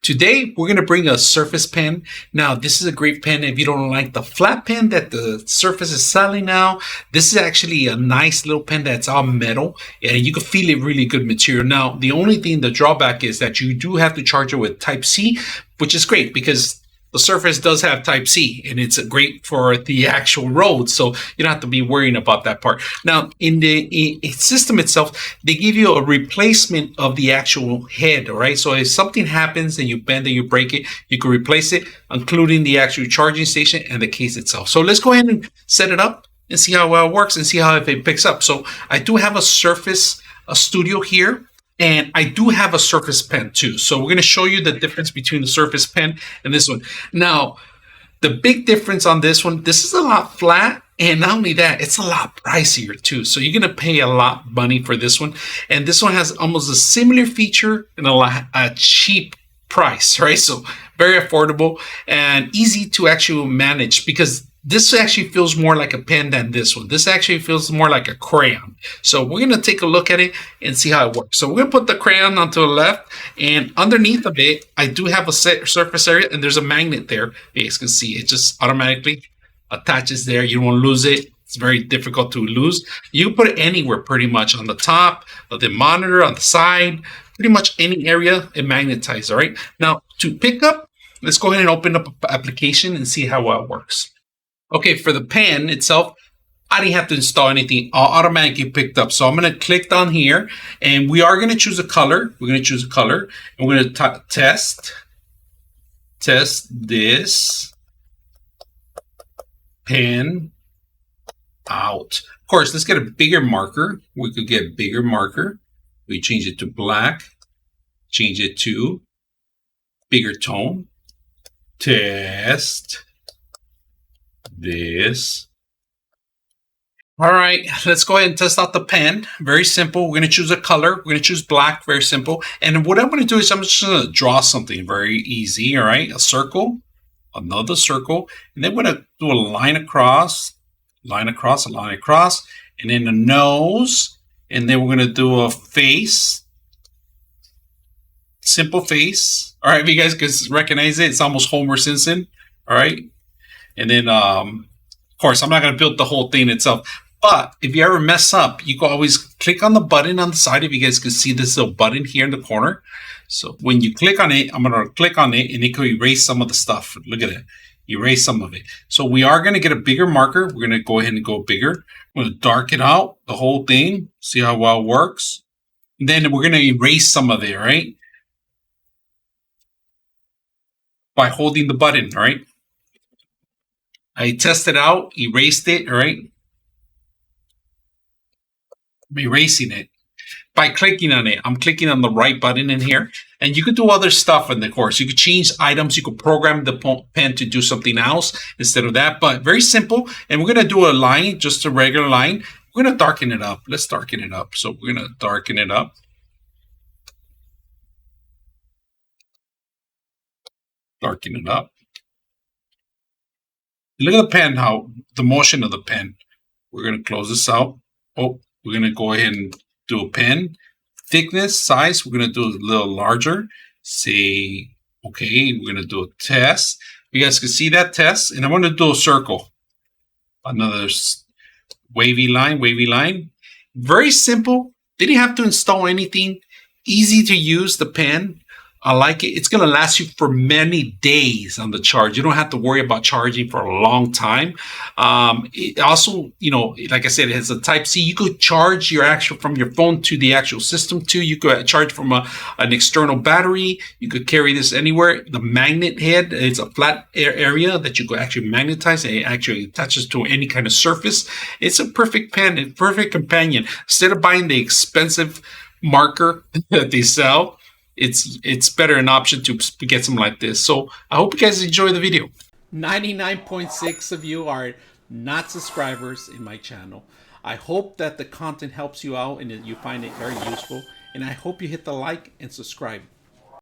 Today, we're going to bring a Surface pen. Now, this is a great pen if you don't like the flat pen that the Surface is selling now. This is actually a nice little pen that's all metal, and you can feel it really good material. Now, the only thing, the drawback is that you do have to charge it with Type-C, which is great because the Surface does have Type-C, and it's great for the actual road, so you don't have to be worrying about that part. Now, in the system itself, they give you a replacement of the actual head, all right? So if something happens and you bend and you break it, you can replace it, including the actual charging station and the case itself. So let's go ahead and set it up and see how well it works and see how if it picks up. So I do have a Surface Studio here. And I do have a Surface pen too. So we're going to show you the difference between the Surface pen and this one. Now, the big difference on this one, this is a lot flat. And not only that, it's a lot pricier too. So you're going to pay a lot of money for this one. And this one has almost a similar feature and a cheap price, right? So very affordable and easy to actually manage because this actually feels more like a pen than this one. This actually feels more like a crayon. So we're going to take a look at it and see how it works. So we're going to put the crayon onto the left, and underneath of it, I do have a surface area, and there's a magnet there. You guys can see it just automatically attaches there. You won't lose it. It's very difficult to lose. You can put it anywhere pretty much, on the top of the monitor, on the side, pretty much any area it magnetizes, all right? Now, to pick up, let's go ahead and open up an application and see how well it works. Okay, for the pen itself, I didn't have to install anything. Automatically picked up. So I'm going to click down here, and we are going to choose a color. We're going to choose a color, and we're going to test this pen out. Of course, let's get a bigger marker. We could get a bigger marker. We change it to black. Change it to bigger tone. Test this. All right, let's go ahead and test out the pen. Very simple. We're going to choose a color. We're going to choose black. Very simple. And what I'm going to do is I'm just going to draw something very easy. All right, a circle, another circle, and then we're going to do a line across, line across, a line across, and then a nose, and then we're going to do a face, simple face. All right, if you guys can recognize it, it's almost Homer Simpson. All right. And then, of course, I'm not going to build the whole thing itself. But if you ever mess up, you can always click on the button on the side. If you guys can see this little button here in the corner. So when you click on it, I'm going to click on it, and it can erase some of the stuff. Look at it. Erase some of it. So we are going to get a bigger marker. We're going to go ahead and go bigger. We're going to darken out the whole thing. See how well it works. And then we're going to erase some of it, right? By holding the button, right? I tested out, erased it, all right? I'm erasing it by clicking on it. I'm clicking on the right button in here. And you could do other stuff in the course. You could change items. You could program the pen to do something else instead of that. But very simple. And we're going to do a line, just a regular line. We're going to darken it up. Let's darken it up. So we're going to darken it up. Darken it up. Look at the pen, how the motion of the pen. We're going to close this out. Oh, we're going to go ahead and do a pen. Thickness, size, we're going to do a little larger. Say, okay, we're going to do a test. You guys can see that test. And I want to do a circle. Another wavy line, wavy line. Very simple. Didn't have to install anything. Easy to use the pen. I like it. It's going to last you for many days on the charge. You don't have to worry about charging for a long time. It also, you know, like I said, it has a Type-C. You could charge your actual from your phone to the actual system too. You could charge from an external battery. You could carry this anywhere. The magnet head is a flat area that you could actually magnetize. It actually attaches to any kind of surface. It's a perfect pen, a perfect companion. Instead of buying the expensive marker that they sell, it's better an option to get something like this. So I hope you guys enjoy the video. 99.6 of you are not subscribers in my channel. I hope that the content helps you out and that you find it very useful. And I hope you hit the like and subscribe.